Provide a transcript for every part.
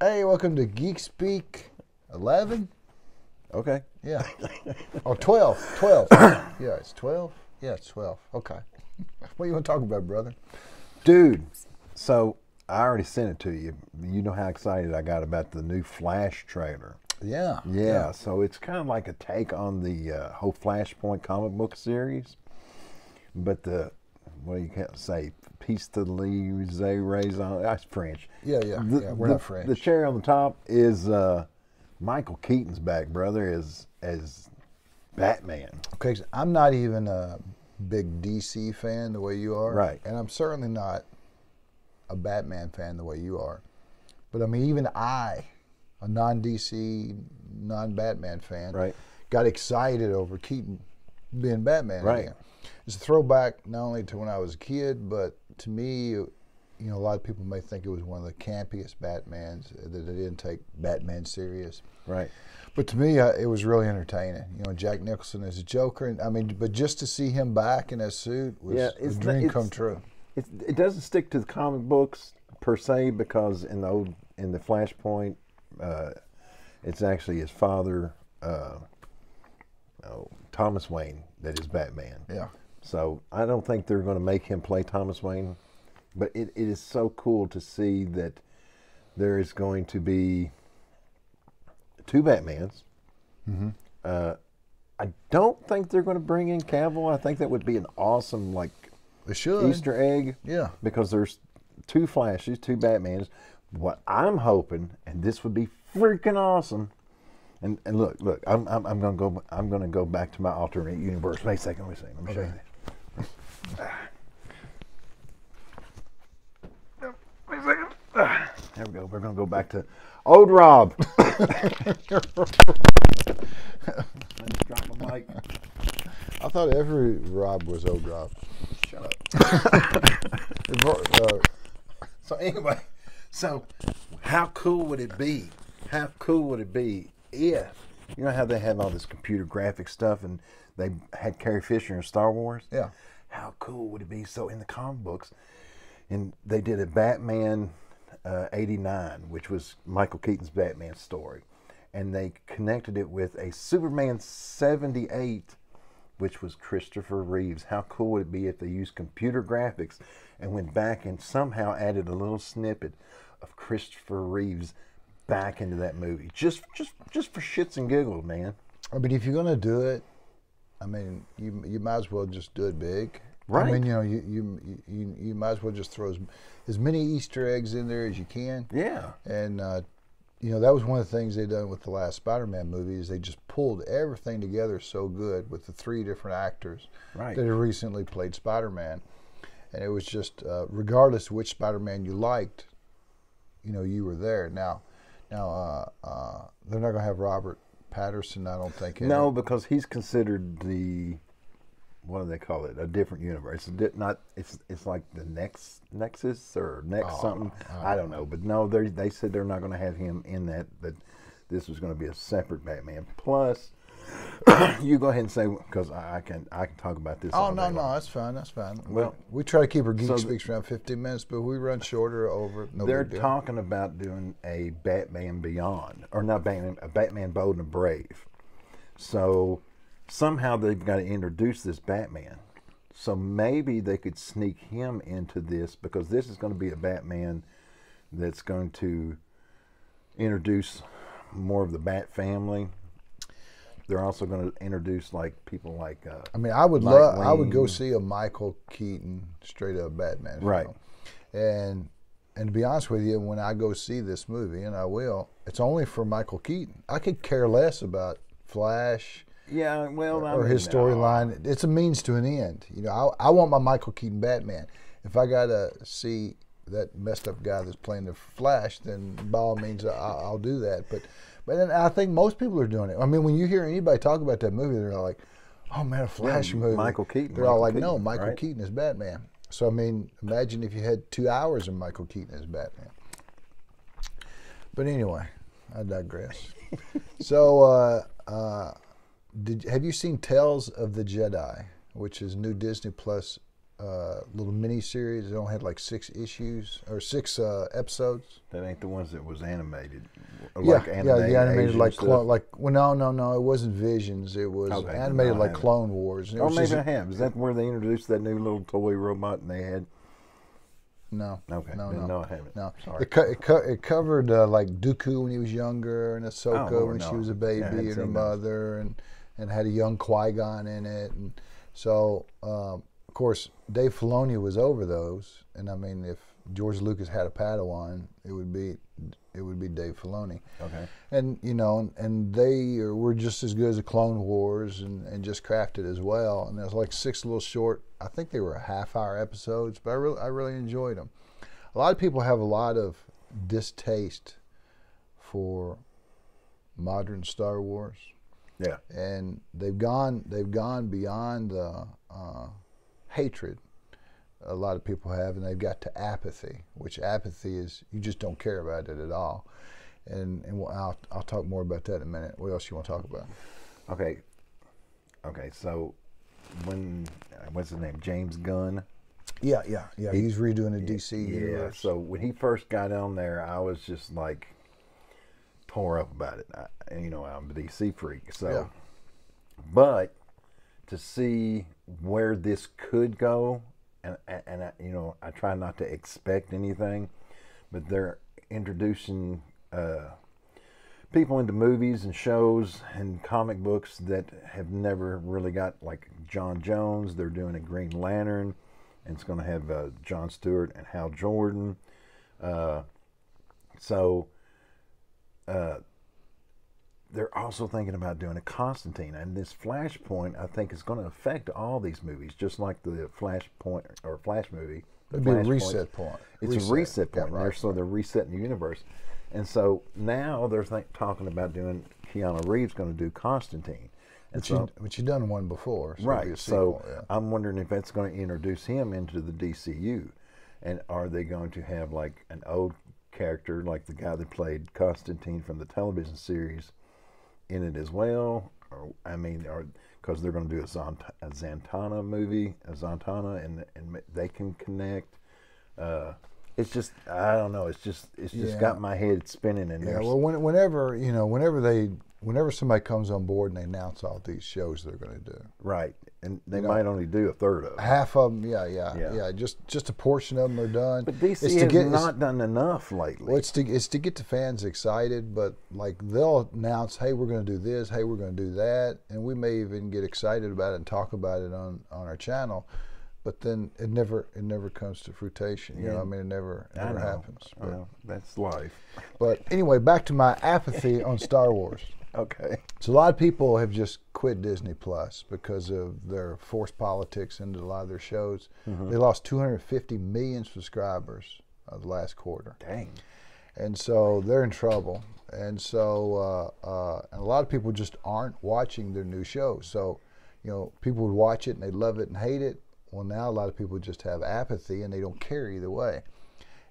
Hey, welcome to Geek Speak 11? Okay. Yeah. Or 12. 12. Yeah, it's 12? Yeah, it's 12. Okay. What do you want to talk about, brother? Dude, so I already sent it to you. You know how excited I got about the new Flash trailer. Yeah. So it's kind of like a take on the whole Flashpoint comic book series. But you can't say, piece de raison, that's French. Yeah. We're not French. The cherry on the top is Michael Keaton's back, brother, as Batman. Okay, so I'm not even a big DC fan the way you are. Right. And I'm certainly not a Batman fan the way you are. But I mean, even I, a non-DC, non-Batman fan, Right. got excited over Keaton being Batman Right. again. It's a throwback not only to when I was a kid, but to me, you know, a lot of people may think it was one of the campiest Batmans, that they didn't take Batman serious. Right. But to me, it was really entertaining. You know, Jack Nicholson as a Joker, and I mean, but just to see him back in that suit was a dream come true. It doesn't stick to the comic books per se, because in the Flashpoint, it's actually his father, Thomas Wayne, that is Batman. Yeah. So I don't think they're going to make him play Thomas Wayne, but it is so cool to see that there is going to be two Batmans. Mm-hmm. I don't think they're going to bring in Cavill. I think that would be an awesome They should. Easter egg. Yeah. Because there's two Flashes, two Batmans. What I'm hoping, and this would be freaking awesome. And look, I'm gonna go back to my alternate universe. Wait a second, let me show you this. Wait a second. There we go. We're gonna go back to old Rob. Let me drop my mic. I thought every Rob was old Rob. Shut up. So anyway, how cool would it be? How cool would it be if, you know how they have all this computer graphic stuff and they had Carrie Fisher in Star Wars? Yeah. How cool would it be? So in the comic books, and they did a Batman 89, which was Michael Keaton's Batman story, and they connected it with a Superman 78, which was Christopher Reeves. How cool would it be if they used computer graphics and went back and somehow added a little snippet of Christopher Reeves back into that movie, just for shits and giggles, man. I mean, if you're gonna do it, I mean, you might as well just do it big. Right. I mean, you know, you might as well just throw as many Easter eggs in there as you can. Yeah. And you know, that was one of the things they done with the last Spider-Man movie, is they just pulled everything together so good with the 3 different actors Right. that have recently played Spider-Man, and it was just regardless of which Spider-Man you liked, you know, you were there. Now, they're not gonna have Robert Patterson, I don't think. No, because he's considered what do they call it? A different universe. It's like the Nexus or something. I don't know. But no, they said they're not going to have him in that. That this was going to be a separate Batman. Plus, you go ahead and say, because I can talk about this. Oh no, that's fine. Well, we try to keep our Geek Speaks around 15 minutes, but we run shorter over. No they're big deal. talking about doing a Batman Beyond, or not Batman, a Batman Bold and Brave. So somehow they've got to introduce this Batman. So maybe they could sneak him into this, because this is going to be a Batman that's going to introduce more of the Bat family. They're also going to introduce people like. I mean, I would go see a Michael Keaton straight up Batman film. Right. And to be honest with you, when I go see this movie, and I will, it's only for Michael Keaton. I could care less about Flash. Yeah, well, or his storyline. It's a means to an end. You know, I want my Michael Keaton Batman. If I gotta see that messed up guy that's playing the Flash, then by all means I'll do that. But then I think most people are doing it. I mean, when you hear anybody talk about that movie, they're like, "Oh man, a Flash movie." Michael Keaton. They're all like, Keaton, "No, Michael right? Keaton is Batman." So I mean, imagine if you had 2 hours of Michael Keaton as Batman. But anyway, I digress. So. Have you seen Tales of the Jedi, which is new Disney Plus little mini series. It only had like 6 issues or 6 episodes. That ain't the ones that was animated. Yeah, the animated Asian like stuff? no, it wasn't Visions. It was Okay, animated no, I like haven't. Clone Wars. And it Or was maybe just- I have. Is that where they introduced that new little toy robot and they had? No. Okay, No, then no. no, I haven't. No, Sorry. it covered like Dooku when he was younger, and Ahsoka Lord, when she no. was a Yeah, I baby, hadn't and her seen those. mother, and had a young Qui-Gon in it, and so of course Dave Filoni was over those, and I mean if George Lucas had a Padawan, it would be Dave Filoni, Okay. and you know, and they were just as good as the Clone Wars, and just crafted as well, and there's like 6 little short. I think they were half-hour episodes, but I really enjoyed them. A lot of people have a lot of distaste for modern Star Wars, Yeah. and they've gone beyond the hatred. A lot of people have, and they've got to apathy, which apathy is you just don't care about it at all. And I'll talk more about that in a minute. What else you want to talk about? Okay. So what's his name? James Gunn. Yeah. He's redoing the DC Yeah. universe. So when he first got on there, I was just like tore up about it. I'm a DC freak. So, Yeah. but to see where this could go, and I try not to expect anything, but they're introducing people into movies and shows and comic books that have never really got, like John Jones. They're doing a Green Lantern, and it's going to have Jon Stewart and Hal Jordan. They're also thinking about doing a Constantine, and this Flashpoint I think is going to affect all these movies, just like the Flashpoint or Flash movie. It'd be a Flashpoint. reset point. It's a reset point. Yeah, right. So they're resetting the universe, and so now they're talking about doing Keanu Reeves going to do Constantine. And But you've done one before, so it'll be right. a sequel, So yeah. I'm wondering if that's going to introduce him into the DCU, and are they going to have like an old character like the guy that played Constantine from the television series in it as well? Or because they're going to do a Zatanna movie, and they can connect. It's just, I don't know. It's just got my head spinning. And Yeah, well, whenever somebody comes on board and they announce all these shows they're going to do, right, and they might only do a third of them. half of them, yeah, just a portion of them are done. But DC has not done enough lately. Well, it's to get the fans excited, but like they'll announce, hey, we're going to do this, hey, we're going to do that, and we may even get excited about it and talk about it on our channel. But then it never comes to fruition. You know, I mean, it never happens. But, Well, that's life. but anyway, back to my apathy on Star Wars. Okay. So a lot of people have just quit Disney Plus because of their forced politics into a lot of their shows. They lost 250 million subscribers the last quarter. Dang. And so they're in trouble. And so and a lot of people just aren't watching their new shows. So, people would watch it and they love it and hate it. Well, now a lot of people just have apathy and they don't care either way.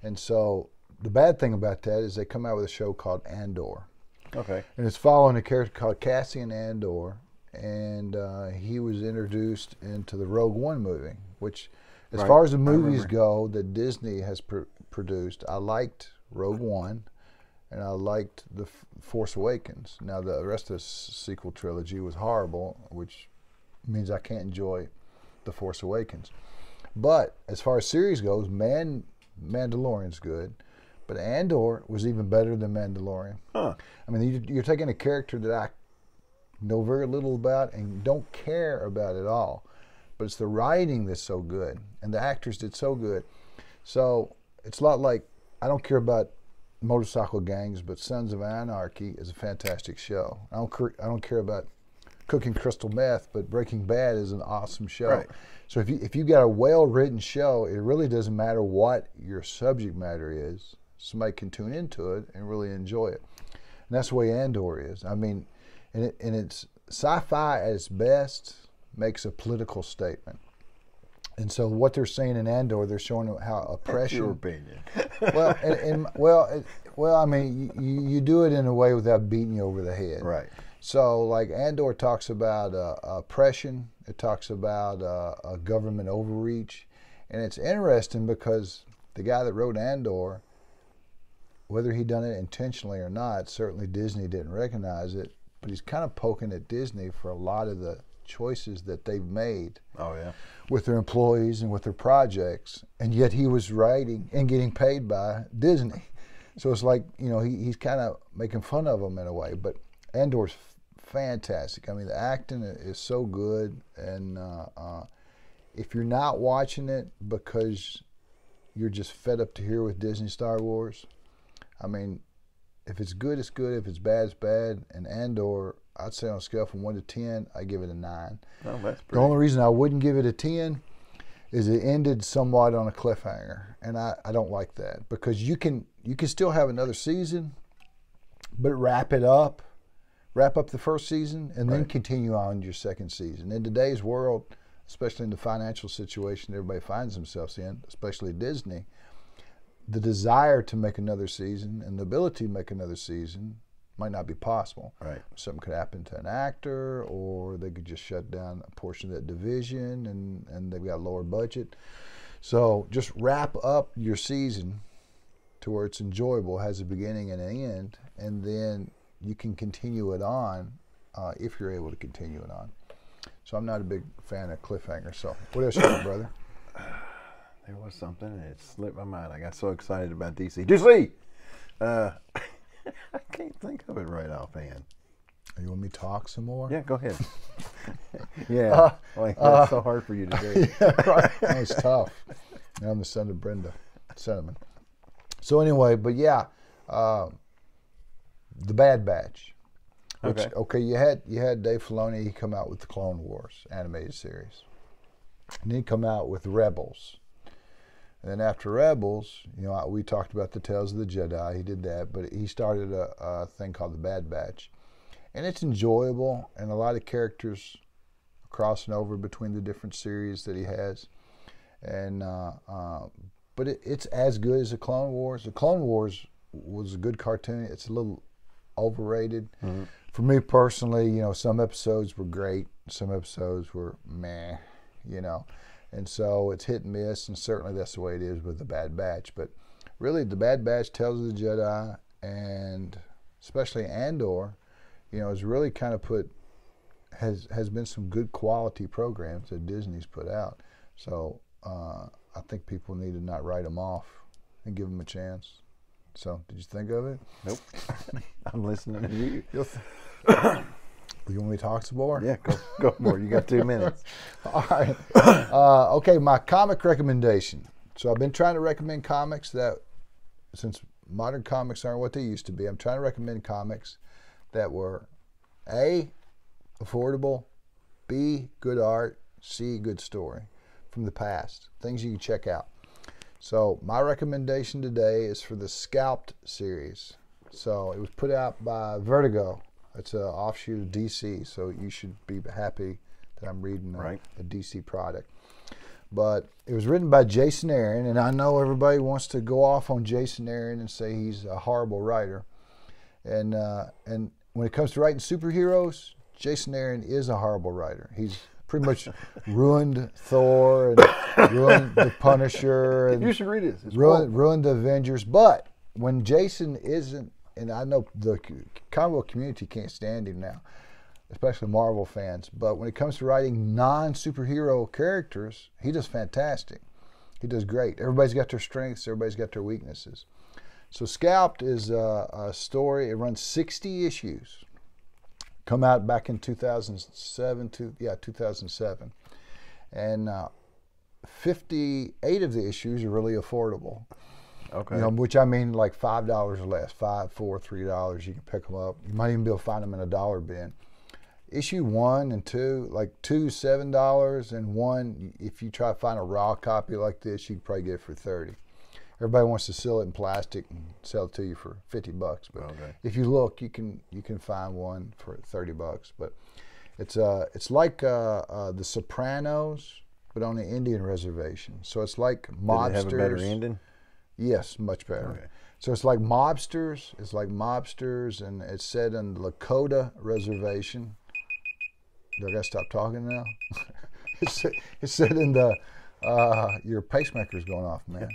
And so the bad thing about that is they come out with a show called Andor. Okay. And it's following a character called Cassian Andor. And he was introduced into the Rogue One movie, which as far as the movies go that Disney has produced, I liked Rogue One and I liked The Force Awakens. Now the rest of the sequel trilogy was horrible, which means I can't enjoy The Force Awakens. But as far as series goes, Mandalorian's good, but Andor was even better than Mandalorian. Huh. I mean, you're taking a character that I know very little about and don't care about at all, but it's the writing that's so good and the actors did so good. So it's a lot like, I don't care about motorcycle gangs, but Sons of Anarchy is a fantastic show. I don't care about cooking crystal meth, but Breaking Bad is an awesome show. Right. So if you got a well-written show, it really doesn't matter what your subject matter is. Somebody can tune into it and really enjoy it. And that's the way Andor is. I mean, and it's sci-fi at its best makes a political statement. And so what they're saying in Andor, they're showing how oppression. That's your opinion. Well, I mean, you do it in a way without beating you over the head. Right. So, like Andor talks about oppression. It talks about government overreach. And it's interesting because the guy that wrote Andor, whether he done it intentionally or not, certainly Disney didn't recognize it, but he's kind of poking at Disney for a lot of the choices that they've made with their employees and with their projects, and yet he was writing and getting paid by Disney. So it's like, you know, he's kind of making fun of them in a way, but Andor's fantastic. I mean, the acting is so good, and if you're not watching it because you're just fed up to here with Disney Star Wars, I mean, if it's good, it's good. If it's bad, it's bad. And Andor, I'd say on a scale from 1 to 10, I give it a 9. Oh, that's pretty. The only reason I wouldn't give it a 10 is it ended somewhat on a cliffhanger, and I don't like that, because you can still have another season, but wrap up the first season, and then continue on your second season. In today's world, especially in the financial situation everybody finds themselves in, especially Disney, the desire to make another season and the ability to make another season might not be possible. Right. Something could happen to an actor, or they could just shut down a portion of that division, and they've got a lower budget. So just wrap up your season to where it's enjoyable, has a beginning and an end, and then you can continue it on if you're able to continue it on. So I'm not a big fan of cliffhangers. So what else you got, brother? There was something, and it slipped my mind. I got so excited about DC. DC! I can't think of it right offhand. You want me to talk some more? Yeah, go ahead. Yeah, that's so hard for you to do. Yeah, right. That was tough. I'm the son of Brenda Cinnamon. So anyway, but yeah, the Bad Batch. Which, okay, you had Dave Filoni. He come out with the Clone Wars animated series, and then he come out with Rebels. And then after Rebels, you know, we talked about the Tales of the Jedi. He did that, but he started a thing called the Bad Batch, and it's enjoyable, and a lot of characters crossing over between the different series that he has, and but it's as good as the Clone Wars. The Clone Wars was a good cartoon. It's a little overrated. Mm-hmm. For me personally, you know, some episodes were great, some episodes were meh, you know. And so it's hit and miss, and certainly that's the way it is with the Bad Batch. But really, the Bad Batch, Tales of the Jedi, and especially Andor, you know, has really kind of has been some good quality programs that Disney's put out. So I think people need to not write them off and give them a chance. So, did you think of it? Nope. I'm listening to you. You want me to talk some more? Yeah, go more. You got 2 minutes. All right. Okay, my comic recommendation. So I've been trying to recommend comics that, since modern comics aren't what they used to be, I'm trying to recommend comics that were A, affordable, B, good art, C, good story from the past, things you can check out. So my recommendation today is for the Scalped series. So it was put out by Vertigo. It's an offshoot of DC, so you should be happy that I'm reading a DC product. But it was written by Jason Aaron, and I know everybody wants to go off on Jason Aaron and say he's a horrible writer. And when it comes to writing superheroes, Jason Aaron is a horrible writer. He's pretty much ruined Thor and ruined the Punisher. And you should read it. Ruined the Avengers. But when Jason isn't, and I know the comic book community can't stand him now, especially Marvel fans, but when it comes to writing non-superhero characters, he does fantastic. He does great. Everybody's got their strengths, everybody's got their weaknesses. So Scalped is a story. It runs 60 issues. Come out back in 2007. And 58 of the issues are really affordable. Okay. You know, which I mean like $5 or less, $5, $4, $3. You can pick them up. You might even be able to find them in a dollar bin. Issue 1 and 2, like 2, $7, and 1, if you try to find a raw copy like this, you can probably get it for $30. Everybody wants to seal it in plastic and sell it to you for $50. But if you look, you can find one for $30. But it's like The Sopranos, but on an Indian reservation. So it's like mobsters. Did it have a better ending? Yes, much better. Okay. So it's like mobsters. It's like mobsters, and it's set in the Lakota reservation. Do I gotta stop talking now? It's set in the Your pacemaker's going off, man.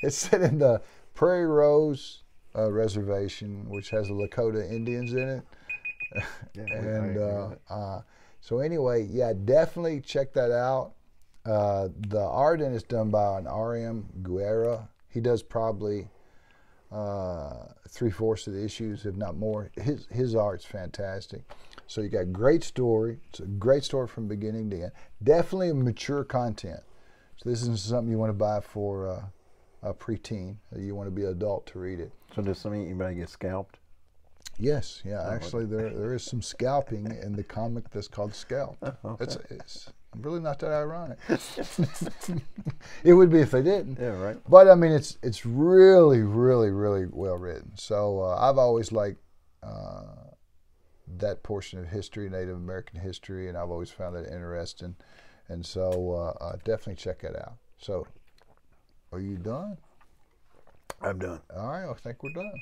It's set in the Prairie Rose Reservation, which has the Lakota Indians in it. So anyway, yeah, definitely check that out. The art in it's done by an R.M. Guerra. He does probably 3/4 of the issues, if not more. His art's fantastic. So you got great story. It's a great story from beginning to end. Definitely mature content. So this isn't something you want to buy for a preteen. You want to be an adult to read it. So does anybody get scalped? Yes, yeah. Actually, there is some scalping in the comic that's called Scalped. Okay. It's really not that ironic. It would be if they didn't. Yeah, right. But I mean, it's really, really, really well written. So I've always liked that portion of history, Native American history, and I've always found that interesting. And so definitely check it out. So, are you done? I'm done. All right, I think we're done.